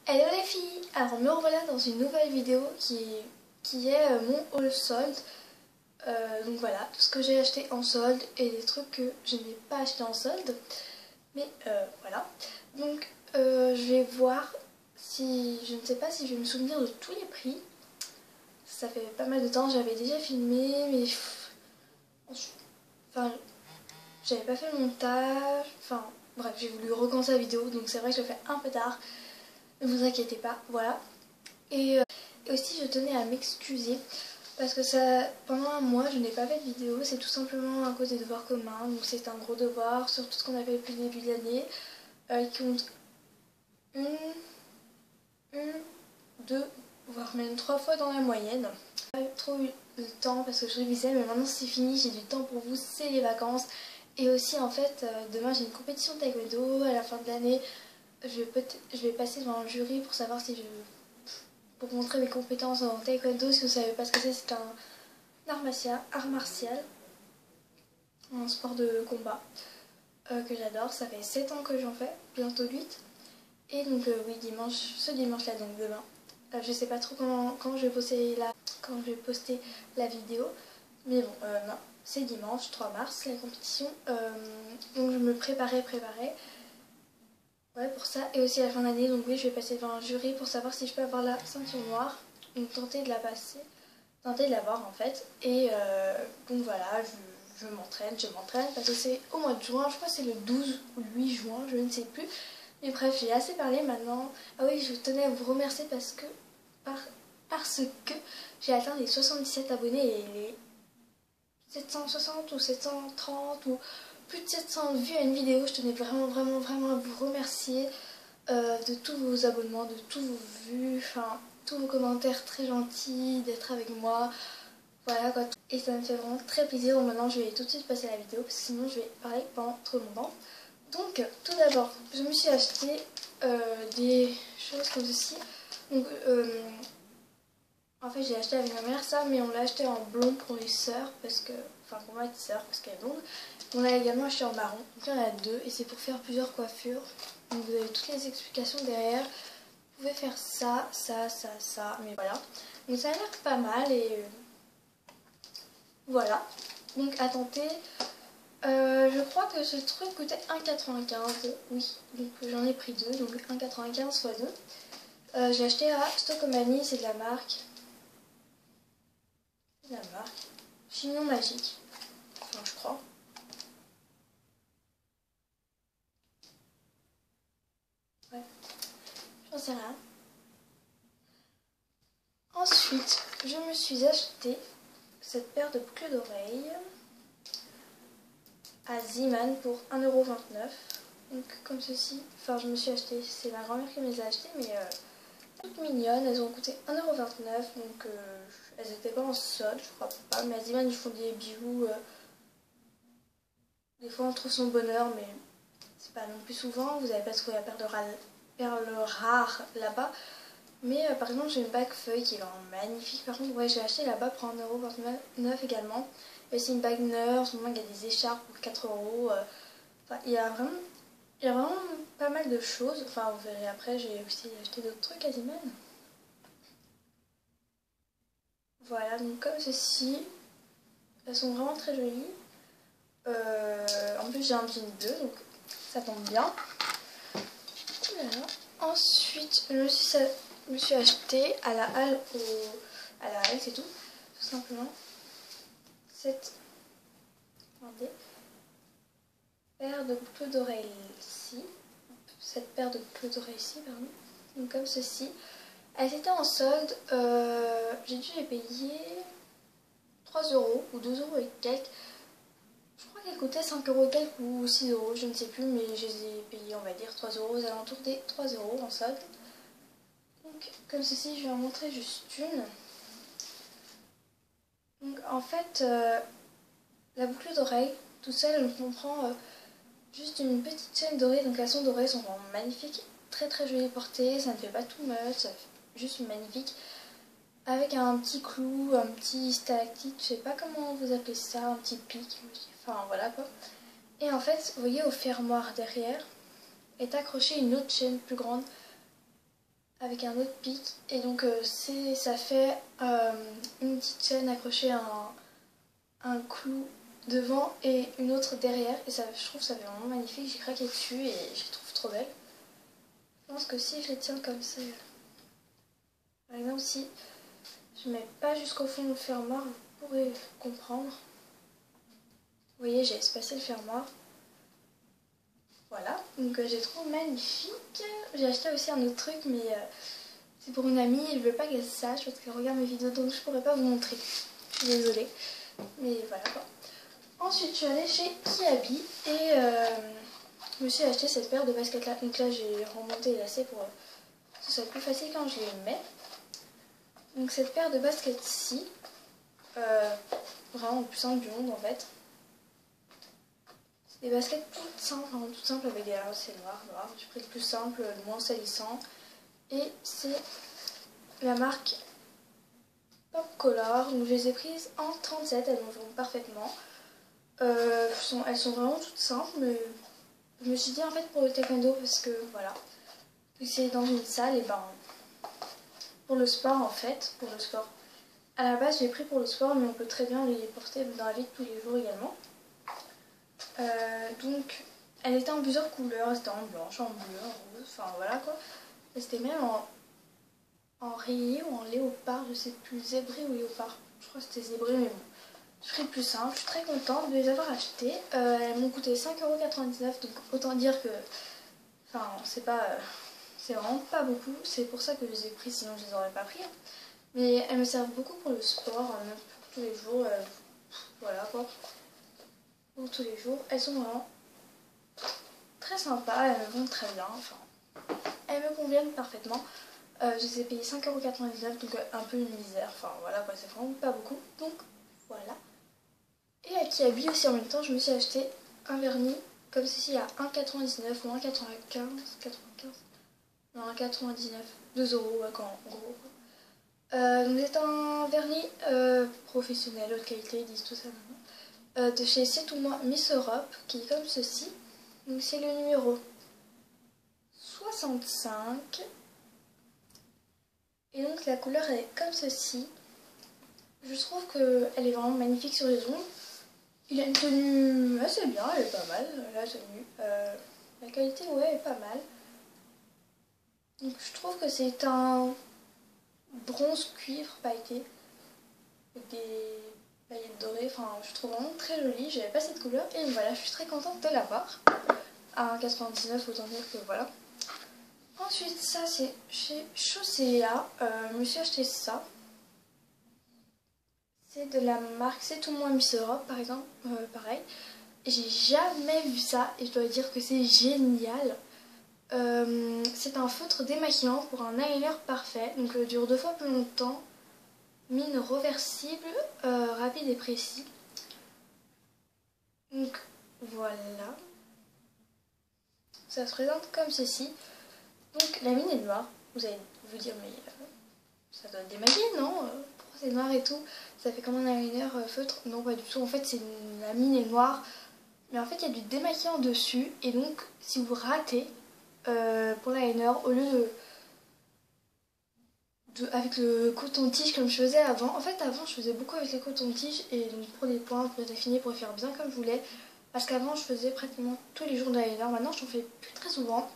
Hello les filles. Alors me revoilà dans une nouvelle vidéo qui est mon haul solde. Donc voilà, tout ce que j'ai acheté en solde et des trucs que je n'ai pas acheté en solde. Mais voilà. Donc je vais voir si... Je ne sais pas si je vais me souvenir de tous les prix. Ça fait pas mal de temps, j'avais déjà filmé, mais... Enfin, j'avais pas fait le montage. Enfin, bref, j'ai voulu recommencer la vidéo, donc c'est vrai que je le fais un peu tard. Ne vous inquiétez pas, voilà. Et aussi, je tenais à m'excuser parce que pendant un mois, je n'ai pas fait de vidéo. C'est tout simplement à cause des devoirs communs. Donc, c'est un gros devoir sur tout ce qu'on a fait depuis le début de l'année. Qui compte une, deux, voire même 3 fois dans la moyenne. J'ai pas trop eu le temps parce que je révisais, mais maintenant c'est fini. J'ai du temps pour vous, c'est les vacances. Et aussi, en fait, demain j'ai une compétition de taekwondo à la fin de l'année. Je vais passer devant un jury pour savoir si pour montrer mes compétences en taekwondo. Si vous ne savez pas ce que c'est un art martial, un sport de combat que j'adore. Ça fait 7 ans que j'en fais, bientôt 8. Et donc oui, ce dimanche là, donc demain. Je sais pas trop quand je vais poster la vidéo. Mais bon, non, c'est dimanche 3 mars la compétition. Donc je me préparais. Ouais, pour ça, et aussi à la fin d'année, donc oui, je vais passer devant un jury pour savoir si je peux avoir la ceinture noire, donc tenter de la passer, tenter de l'avoir en fait, et donc voilà, je m'entraîne, parce que c'est au mois de juin, je crois que c'est le 12 ou le 8 juin, je ne sais plus, mais bref, j'ai assez parlé maintenant. Ah oui, je tenais à vous remercier parce que j'ai atteint les 77 abonnés et les 760 ou 730 ou plus de 700 vues à une vidéo. Je tenais vraiment à vous remercier de tous vos abonnements, de tous vos vues, enfin tous vos commentaires très gentils, d'être avec moi, voilà quoi. Et ça me fait vraiment très plaisir. Donc maintenant je vais tout de suite passer à la vidéo parce que sinon je vais parler pendant trop longtemps. Donc tout d'abord je me suis acheté des choses comme ceci. Donc en fait j'ai acheté avec ma mère ça, mais on l'a acheté en blond pour les sœurs parce que, enfin pour ma petite sœur parce qu'elle est blonde. On l'a également acheté en marron, donc il y en a deux et c'est pour faire plusieurs coiffures. Donc vous avez toutes les explications derrière. Vous pouvez faire ça, mais voilà. Donc ça a l'air pas mal et voilà. Donc à tenter. Je crois que ce truc coûtait 1,95. Oui, donc j'en ai pris deux, donc 1,95 x 2. J'ai acheté à Stockomanie, c'est de la marque. Chignon Magique. Enfin, je crois. Ouais, j'en sais rien. Ensuite, je me suis acheté cette paire de boucles d'oreilles à Zeeman pour 1,29 €. Donc comme ceci, enfin je me suis acheté, c'est ma grand-mère qui me les a achetées, mais toutes mignonnes, elles ont coûté 1,29 €, donc elles n'étaient pas en solde, je crois pas, mais à Zeeman ils font des bijoux, des fois on trouve son bonheur, mais c'est pas non plus souvent. Vous n'avez pas trouvé la perle rare là-bas. Mais par exemple j'ai une bague feuille qui est vraiment magnifique. Par contre ouais, j'ai acheté là-bas pour 1,29 € également. Et c'est une bague neuve, en ce moment il y a des écharpes pour 4 €. Enfin, il y a vraiment pas mal de choses. Enfin vous verrez après, j'ai aussi acheté d'autres trucs à Zeeman. Voilà, donc comme ceci. Elles sont vraiment très jolies. En plus j'ai un jean bleu, donc ça tombe bien. Voilà. Ensuite je me suis acheté à la halle, c'est tout simplement, cette paire de boucles d'oreilles ici. Cette paire de boucles d'oreilles ici, pardon. Donc comme ceci. Elles étaient en solde. J'ai dû les payer 3 € ou 2 € et quelques. Je crois qu'elles coûtaient 5 € et quelques ou 6 €, je ne sais plus, mais je les ai payées, on va dire, 3 € aux alentours des 3 € en solde. Donc, comme ceci, je vais en montrer juste une. Donc, en fait, la boucle d'oreille, tout seul, elle comprend juste une petite chaîne dorée. Donc, elles sont dorées, elles sont vraiment magnifiques, très jolie portée. Ça ne fait pas tout moche, ça fait juste magnifique. Avec un petit clou, un petit stalactite, je sais pas comment vous appelez ça, un petit pic, enfin voilà quoi. Et en fait, vous voyez au fermoir derrière est accrochée une autre chaîne plus grande avec un autre pic. Et donc ça fait une petite chaîne accrochée à un clou devant et une autre derrière. Et ça, je trouve ça fait vraiment magnifique. J'ai craqué dessus et je les trouve trop belles. Je pense que si je les tiens comme ça, par exemple si je mets pas jusqu'au fond le fermoir, vous pourrez comprendre. Vous voyez, j'ai espacé le fermoir. Voilà, donc j'ai trouvé magnifique. J'ai acheté aussi un autre truc, mais c'est pour une amie. Elle veut pas qu'elle sache parce qu'elle regarde mes vidéos, donc je pourrais pas vous montrer. Je suis désolée, mais voilà quoi. Ensuite, je suis allée chez Kiabi et je me suis acheté cette paire de baskets là. Donc là, j'ai remonté les lacets pour que ce soit plus facile quand je les mets. Donc cette paire de baskets-ci, vraiment le plus simple du monde en fait. Des baskets toutes simples, hein, toutes simples avec des lacets noirs. J'ai pris le plus simple, le moins salissant. Et c'est la marque Popcolor. Donc je les ai prises en 37, elles me vont parfaitement. Elles sont vraiment toutes simples, mais je me suis dit en fait pour le taekwondo parce que voilà, c'est dans une salle et ben pour le sport en fait, pour le sport. À la base, je l'ai pris pour le sport, mais on peut très bien les porter dans la vie de tous les jours également. Donc, elle était en plusieurs couleurs, c'était en blanche, en bleu, en rose, enfin voilà quoi. C'était même en rayé ou en léopard, je sais plus, zébré ou léopard. Je crois que c'était zébré, mais bon. Je ferai plus simple, je suis très contente de les avoir achetées. Elles m'ont coûté 5,99 €, donc autant dire que. Enfin, c'est pas. C'est vraiment pas beaucoup, c'est pour ça que je les ai pris, sinon je les aurais pas pris. Mais elles me servent beaucoup pour le sport, même pour tous les jours. Voilà quoi. Pour tous les jours. Elles sont vraiment très sympas, elles me vont très bien. Enfin, elles me conviennent parfaitement. Je les ai payées 5,99 €, donc un peu une misère. Enfin voilà quoi, c'est vraiment pas beaucoup. Donc voilà. Et à Kiabi aussi en même temps, je me suis acheté un vernis comme ceci à 1,99 € ou 1,95 €. Non, 1,99 €. 2 € ouais, en gros. Donc c'est un vernis professionnel, haute qualité, ils disent tout ça maintenant. De chez C'est tout moi Miss Europe, qui est comme ceci. Donc c'est le numéro 65. Et donc la couleur est comme ceci. Je trouve qu'elle est vraiment magnifique sur les ongles. Il a une tenue assez bien, elle est pas mal, la tenue. La qualité, ouais, est pas mal. Donc je trouve que c'est un bronze cuivre pailleté avec des paillettes dorées. Enfin, je trouve vraiment très joli. J'avais pas cette couleur et voilà, je suis très contente de l'avoir. À 1,99 €, autant dire que voilà. Ensuite, ça c'est chez Chaussea. Je me suis acheté ça. C'est de la marque C'est tout moi Miss Europe, par exemple. Pareil. J'ai jamais vu ça et je dois dire que c'est génial. C'est un feutre démaquillant pour un eyeliner parfait. Donc dure 2 fois plus longtemps. Mine reversible, rapide et précis. Donc voilà. Ça se présente comme ceci. Donc la mine est noire. Vous allez vous dire mais ça doit être démaquillé, non? Pourquoi c'est noir et tout? Ça fait comme un eyeliner feutre? Non, pas du tout. En fait, la mine est noire. Mais en fait, il y a du démaquillant dessus. Et donc, si vous ratez pour l'eyeliner, au lieu avec le coton-tige comme je faisais avant. En fait, avant, je faisais beaucoup avec les coton-tiges. Et donc, pour les points, pour les affiner, pour les faire bien comme je voulais. Parce qu'avant, je faisais pratiquement tous les jours de l'eyeliner. Maintenant, je n'en fais plus très souvent.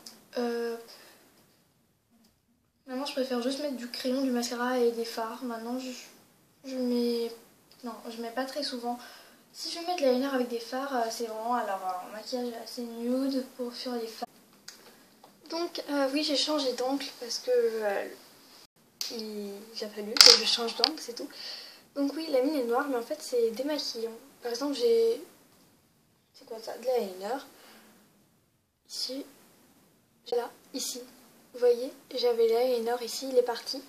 Maintenant, je préfère juste mettre du crayon, du mascara et des fards. Maintenant, je mets... Non, je mets pas très souvent. Si je mets de l'eyeliner avec des fards, c'est vraiment alors un maquillage assez nude pour faire les fards. Donc, oui, j'ai changé d'angle parce que il a fallu que je change d'angle, c'est tout. Donc oui, la mine est noire, mais en fait, c'est démaquillant. Par exemple, j'ai... C'est quoi ça? De l'eyeliner. Ici. Là, ici. Vous voyez, j'avais l'eyeliner ici, il est parti.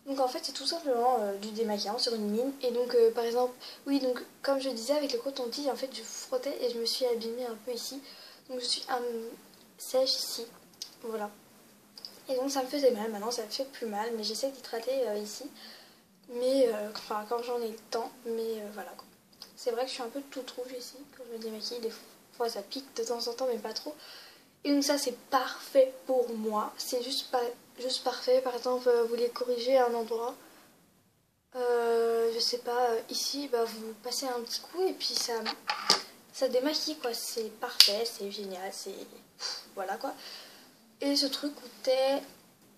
Donc en fait c'est tout simplement du démaquillant sur une mine. Et donc par exemple, oui donc comme je disais avec le coton-tige, en fait je frottais et je me suis abîmée un peu ici. Donc je suis sèche ici, voilà. Et donc ça me faisait mal, maintenant ça me fait plus mal, mais j'essaie d'hydrater ici. Mais enfin quand j'en ai le temps, mais voilà quoi. C'est vrai que je suis un peu toute rouge ici quand je me démaquille, des fois ça pique de temps en temps mais pas trop. Et donc ça c'est parfait pour moi, c'est juste parfait. Par exemple, vous voulez corriger un endroit, je sais pas, ici, bah, vous passez un petit coup et puis ça démaquille quoi, c'est parfait, c'est génial, c'est... Voilà quoi. Et ce truc coûtait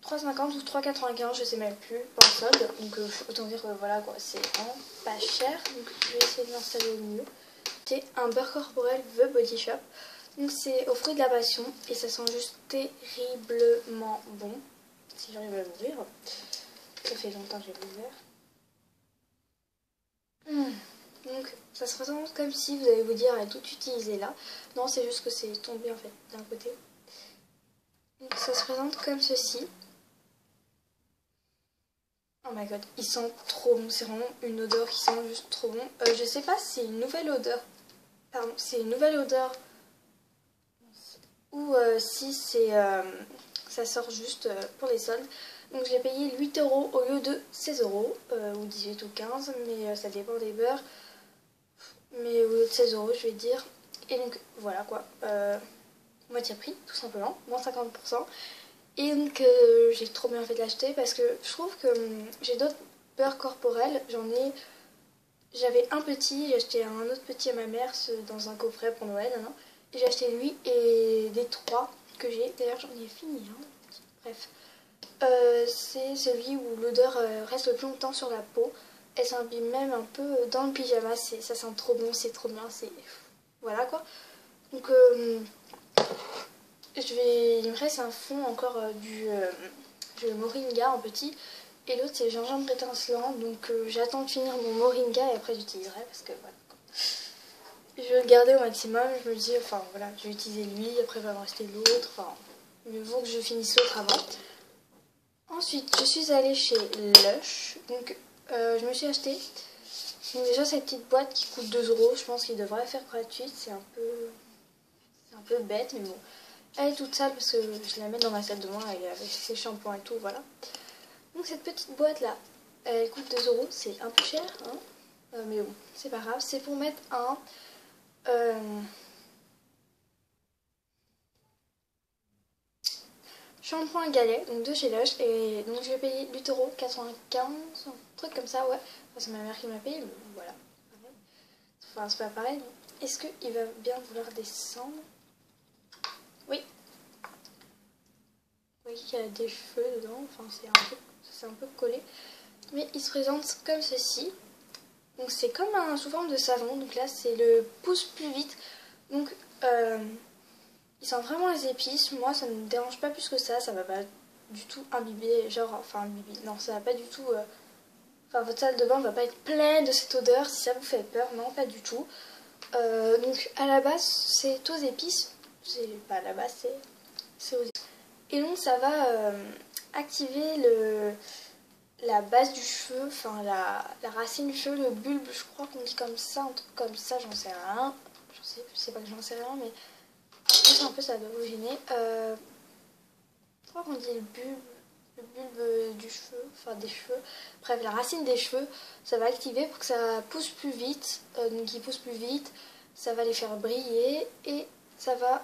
3,50 ou 3,95, je sais même plus, pas en solde. Donc autant dire que voilà quoi, c'est vraiment pas cher. Donc je vais essayer de l'installer au mieux. C'est un beurre corporel The Body Shop. Donc c'est au fruit de la passion et ça sent juste terriblement bon. Si j'arrive à l'ouvrir. Ça fait longtemps que j'ai l'ouvert. Donc ça se présente comme si vous allez vous dire à tout utiliser là. Non, c'est juste que c'est tombé en fait d'un côté. Donc ça se présente comme ceci. Oh my god, il sent trop bon, c'est vraiment une odeur qui sent juste trop bon. Je sais pas si c'est une nouvelle odeur, pardon, c'est une nouvelle odeur ou si c'est ça sort juste pour les soldes. Donc j'ai payé 8 € au lieu de 16 € ou 18 ou 15, mais ça dépend des beurres. Mais au lieu de 16 € je vais dire. Et donc voilà quoi, moitié prix tout simplement, moins 50%. Et donc j'ai trop bien fait de l'acheter parce que je trouve que j'ai d'autres beurres corporels. J'avais un petit, j'ai acheté un autre petit à ma mère dans un coffret pour Noël. Hein. Et j'ai acheté lui et des 3 que j'ai. D'ailleurs j'en ai fini. Hein. Bref. C'est celui où l'odeur reste le plus longtemps sur la peau. Elle s'imbibe même un peu dans le pyjama. Ça sent trop bon, c'est trop bien. Voilà quoi. Donc il me reste un fond encore du moringa en petit. Et l'autre c'est gingembre étincelant. Donc j'attends de finir mon moringa et après j'utiliserai parce que voilà. Je vais le garder au maximum. Je me dis, enfin voilà, je vais utiliser lui. Après il va me rester l'autre. Enfin, mieux vaut que je finisse l'autre avant. Ensuite, je suis allée chez Lush. Donc je me suis acheté. Donc déjà cette petite boîte qui coûte 2 €. Je pense qu'il devrait faire gratuite. C'est un peu bête mais bon. Elle est toute sale parce que je la mets dans ma salle de bain et avec ses shampoings et tout, voilà. Donc cette petite boîte là, elle coûte 2 €, c'est un peu cher, hein, mais bon, c'est pas grave. C'est pour mettre un shampoing galet, donc de chez Lush, et donc j'ai payé 8,95 €, un truc comme ça, ouais. Enfin, c'est ma mère qui m'a payé, mais voilà. Enfin, c'est pas pareil. Est-ce qu'il va bien vouloir descendre? Oui. Vous voyez qu'il y a des cheveux dedans, enfin c'est un peu collé. Mais il se présente comme ceci. Donc c'est comme un sous forme de savon. Donc là c'est le pousse plus vite. Donc il sent vraiment les épices. Moi ça ne me dérange pas plus que ça. Ça va pas du tout imbiber. Genre, enfin imbiber. Non, ça va pas du tout. Enfin votre salle de bain va pas être pleine de cette odeur. Si ça vous fait peur, non, pas du tout. Donc à la base c'est aux épices. C'est pas à la base, c'est aux épices. Et donc ça va activer la base du cheveu, enfin la racine du cheveu, le bulbe, je crois qu'on dit comme ça, un truc comme ça, j'en sais rien. Je sais pas que j'en sais rien, mais c'est un peu ça doit vous gêner. Je crois qu'on dit le bulbe du cheveu, enfin des cheveux. Bref, la racine des cheveux, ça va activer pour que ça pousse plus vite. Donc il pousse plus vite, ça va les faire briller et ça va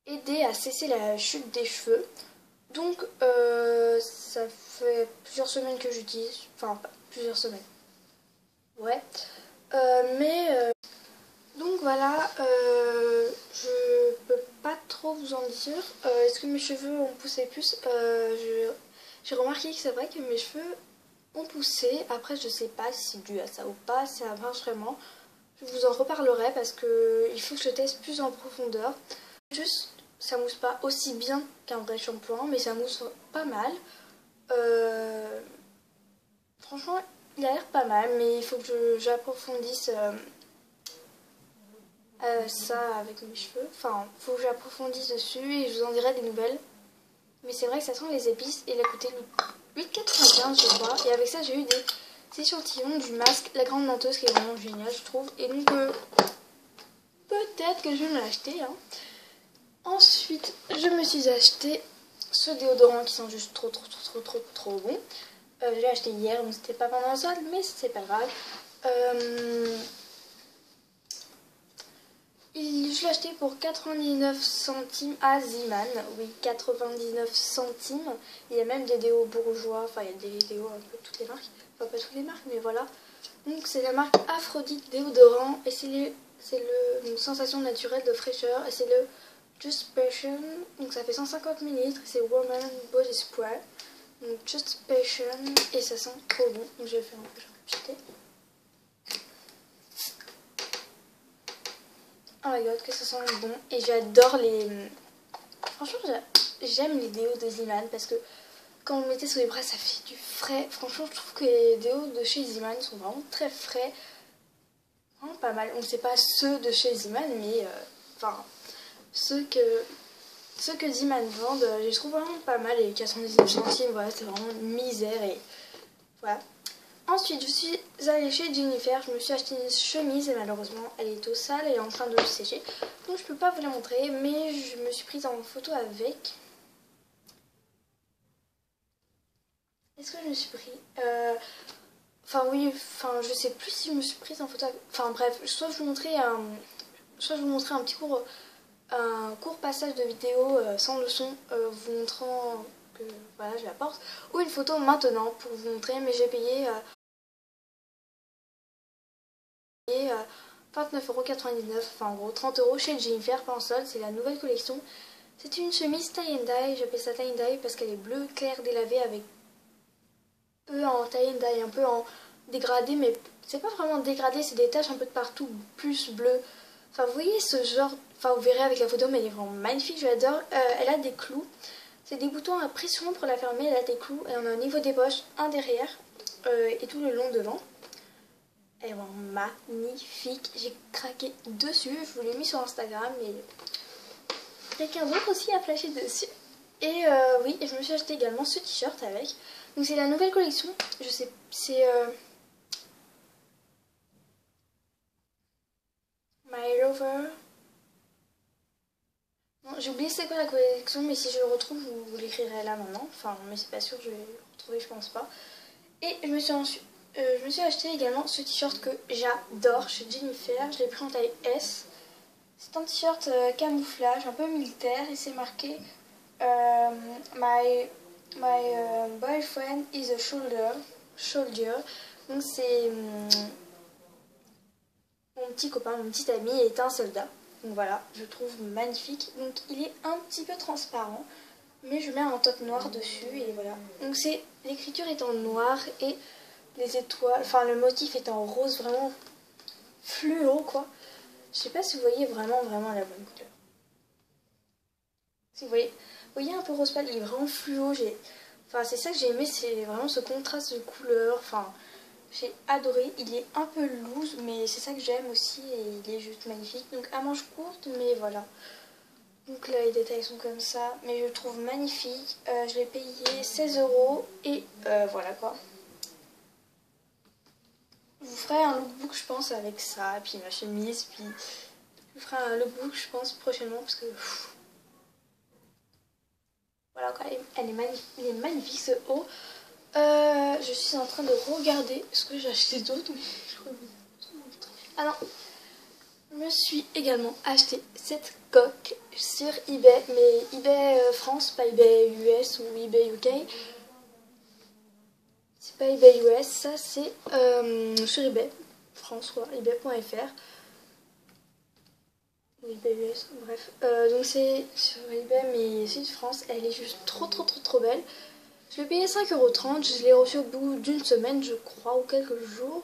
aider à cesser la chute des cheveux. Donc ça fait plusieurs semaines que j'utilise, enfin pas plusieurs semaines, ouais, donc voilà, je peux pas trop vous en dire. Est-ce que mes cheveux ont poussé plus? J'ai remarqué que c'est vrai que mes cheveux ont poussé. Après je sais pas si c'est dû à ça ou pas, si ça marche vraiment. Je vous en reparlerai parce que il faut que je teste plus en profondeur. Juste, ça mousse pas aussi bien qu'un vrai shampoing, mais ça mousse pas mal. Franchement, il a l'air pas mal, mais il faut que j'approfondisse ça avec mes cheveux. Enfin, il faut que j'approfondisse dessus et je vous en dirai des nouvelles. Mais c'est vrai que ça sent les épices et il a coûté 8,95 je crois. Et avec ça, j'ai eu des échantillons du masque La Grande Menteuse qui est vraiment génial, je trouve. Et donc, peut-être que je vais me l'acheter. Hein. Ensuite, je me suis acheté ce déodorant qui sent juste trop bon. Je l'ai acheté hier, donc c'était pas pendant la solde, mais c'est pas grave. Je l'ai acheté pour 99 centimes à Ziman. Oui, 99 centimes. Il y a même des déos bourgeois. Enfin, il y a des déos un peu toutes les marques. Enfin, pas toutes les marques, mais voilà. Donc, c'est la marque Aphrodite déodorant. Et c'est une sensation naturelle de fraîcheur. Et c'est le Just Passion. Donc, ça fait 150 ml. C'est Woman Body Spray. Donc, Just Passion. Et ça sent trop bon. Donc, je vais faire un peu jeter. Oh my god, que ça sent bon. Et j'adore les... Franchement, j'aime les déos de Ziman parce que quand on le mettait sous les bras, ça fait du frais. Franchement, je trouve que les déos de chez Ziman sont vraiment très frais. Vraiment pas mal. On ne sait pas ceux de chez Ziman, mais... Enfin, ceux que Ziman vendent, je les trouve vraiment pas mal. Et 99 centimes, voilà, c'est vraiment une misère. Et voilà. Ensuite, je suis allée chez Jennifer, je me suis acheté une chemise et malheureusement elle est tout sale, elle est en train de sécher. Donc je peux pas vous la montrer, mais je me suis prise en photo avec. Est-ce que je me suis pris Enfin oui, enfin je sais plus si je me suis prise en photo avec... Enfin bref, soit je vous montrais un petit court, un court passage de vidéo sans le son, vous montrant que voilà je la porte, ou une photo maintenant pour vous montrer, mais j'ai payé... 29,99€, enfin en gros 30€ chez Jennifer, pas en solde, c'est la nouvelle collection. C'est une chemise tie and dye, j'appelle ça tie and dye parce qu'elle est bleue claire délavée avec peu en tie and dye, un peu en dégradé, mais c'est pas vraiment dégradé, c'est des taches un peu de partout, plus bleu. Enfin vous voyez ce genre, enfin vous verrez avec la photo, mais elle est vraiment magnifique, je l'adore. Elle a des clous, c'est des boutons à pression pour la fermer, elle a des clous, et on a un niveau des poches, un derrière et tout le long devant. Elle est vraiment magnifique. J'ai craqué dessus. Je vous l'ai mis sur Instagram. Mais quelqu'un d'autre aussi a flashé dessus. Et oui, je me suis acheté également ce t-shirt avec. Donc c'est la nouvelle collection. Je sais, c'est My Lover. J'ai oublié c'est quoi la collection, mais si je le retrouve, vous l'écrirez là maintenant. Enfin, mais c'est pas sûr, je vais le retrouver, je pense pas. Et je me suis acheté également ce t-shirt que j'adore chez Jennifer. Je l'ai pris en taille S. C'est un t-shirt camouflage, un peu militaire, et c'est marqué My boyfriend is a soldier. Donc c'est mon petit copain, mon petit ami est un soldat. Donc voilà, je trouve magnifique. Donc il est un petit peu transparent, mais je mets un top noir dessus et voilà. Donc c'est l'écriture est en noir et les étoiles, enfin le motif est en rose, vraiment fluo quoi. Je sais pas si vous voyez vraiment la bonne couleur. Si vous voyez un peu rose pâle, il est vraiment fluo. Enfin, c'est ça que j'ai aimé, c'est vraiment ce contraste de couleurs. Enfin, j'ai adoré. Il est un peu loose, mais c'est ça que j'aime aussi et il est juste magnifique. Donc à manches courtes, mais voilà. Donc là, les détails sont comme ça, mais je le trouve magnifique. Je l'ai payé 16€ et voilà quoi. Je vous ferai un lookbook, je pense, avec ça, puis ma chemise, puis je vous ferai un lookbook, je pense, prochainement, parce que voilà quoi, il est magnifique ce haut. Je suis en train de regarder ce que j'ai acheté d'autre. Ah non, je me suis également acheté cette coque sur eBay, mais eBay France, pas eBay US ou eBay UK. C'est pas eBay US, ça c'est sur eBay France, quoi, ebay.fr. Ou eBay US, bref. Donc c'est sur eBay, mais c'est de France. Elle est juste trop belle. Je l'ai payé 5,30€, je l'ai reçu au bout d'une semaine, je crois, ou quelques jours.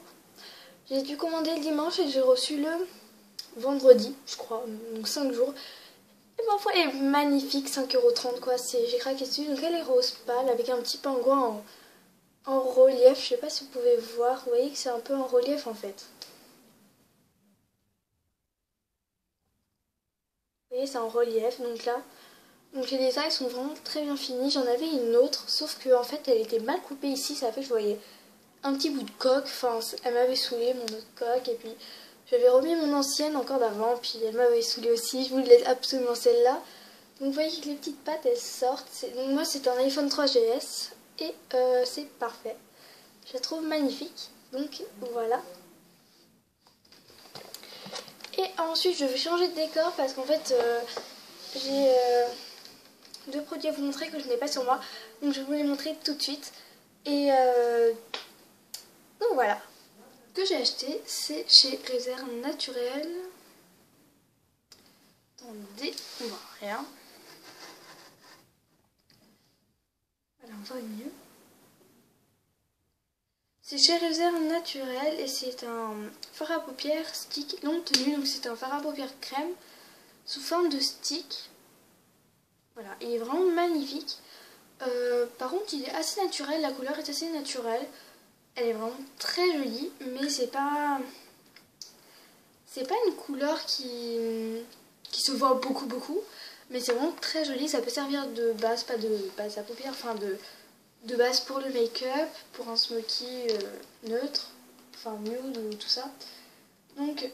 J'ai dû commander le dimanche et j'ai reçu le vendredi, je crois, donc 5 jours. Et ma foi, elle est magnifique, 5,30€ quoi, j'ai craqué dessus. Donc elle est rose pâle avec un petit pingouin en relief, je sais pas si vous pouvez voir, vous voyez que c'est un peu en relief en fait. Vous voyez, c'est en relief, donc là. Donc les détails sont vraiment très bien finis. J'en avais une autre, sauf que en fait elle était mal coupée ici, ça fait que je voyais un petit bout de coque, enfin elle m'avait saoulé mon autre coque et puis j'avais remis mon ancienne encore d'avant puis elle m'avait saoulé aussi, je voulais absolument celle-là. Donc vous voyez que les petites pattes elles sortent, donc moi c'est un iPhone 3GS et c'est parfait. Je la trouve magnifique, donc voilà. Et ensuite je vais changer de décor parce qu'en fait j'ai deux produits à vous montrer que je n'ai pas sur moi. Donc je vais vous les montrer tout de suite. Et donc voilà. Ce que j'ai acheté, c'est chez Réserve Naturelle. Attendez, on voit rien. Voilà, on voit mieux. C'est chez Réserve Naturelle et c'est un fard à paupières stick longue tenue. Donc c'est un fard à paupières crème sous forme de stick. Voilà, il est vraiment magnifique. Par contre, il est assez naturel, la couleur est assez naturelle. Elle est vraiment très jolie, mais c'est pas une couleur qui se voit beaucoup. Mais c'est vraiment très joli, ça peut servir de base, pas de base à paupières, enfin de base pour le make-up, pour un smoky neutre, enfin nude ou tout ça. Donc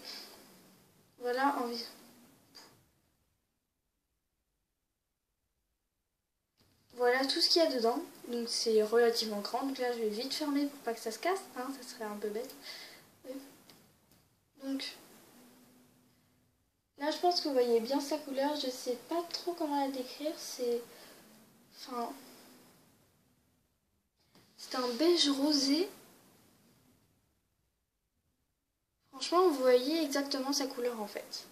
voilà, voilà tout ce qu'il y a dedans. Donc c'est relativement grand, donc là je vais vite fermer pour pas que ça se casse, hein, ça serait un peu bête. Donc là je pense que vous voyez bien sa couleur, je sais pas trop comment la décrire, c'est un beige rosé. Franchement vous voyez exactement sa couleur en fait.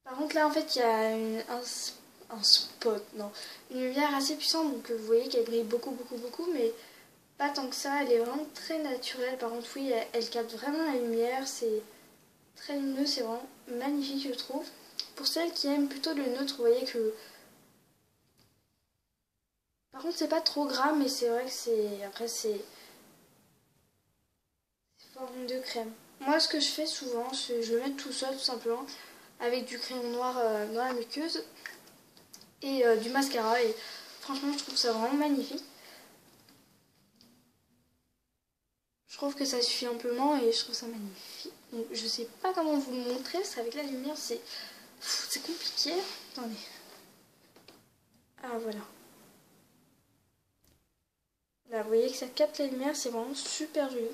Par contre là en fait il y a un spot, non, une lumière assez puissante, donc vous voyez qu'elle brille beaucoup, mais pas tant que ça, elle est vraiment très naturelle. Par contre oui, elle capte vraiment la lumière, c'est très lumineux, c'est vraiment magnifique je trouve. Pour celles qui aiment plutôt le neutre, vous voyez que... Par contre c'est pas trop gras, mais c'est vrai que c'est... Après c'est forme de crème. Moi ce que je fais souvent, c'est je le mets tout seul tout simplement, avec du crayon noir dans la muqueuse et du mascara, et franchement je trouve ça vraiment magnifique. Je trouve que ça suffit amplement et je trouve ça magnifique. Donc je sais pas comment vous le montrer parce qu'avec la lumière c'est compliqué. Attendez. Ah voilà. Là vous voyez que ça capte la lumière, c'est vraiment super joli.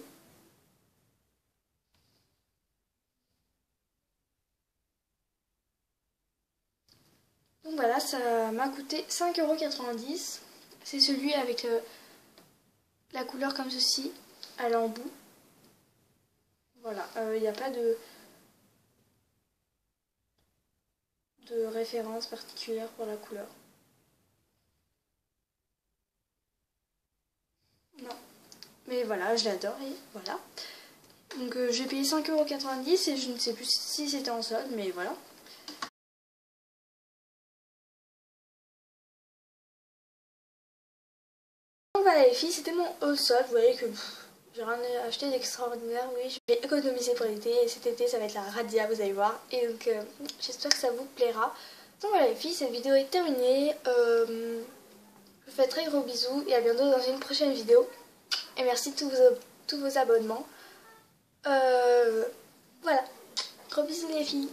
Donc voilà, ça m'a coûté 5,90 €. C'est celui avec la couleur comme ceci, à l'embout. Voilà, il n'y a pas de référence particulière pour la couleur. Non. Mais voilà, je l'adore et voilà. Donc j'ai payé 5,90 € et je ne sais plus si c'était en solde, mais voilà. Donc voilà les filles, c'était mon haul solde. Vous voyez que j'ai rien acheté d'extraordinaire. Oui, je vais économiser pour l'été et cet été ça va être la radia, vous allez voir. Et donc j'espère que ça vous plaira. Donc voilà les filles, cette vidéo est terminée. Je vous fais très gros bisous et à bientôt dans une prochaine vidéo. Et merci de tous vos abonnements. Voilà, gros bisous les filles.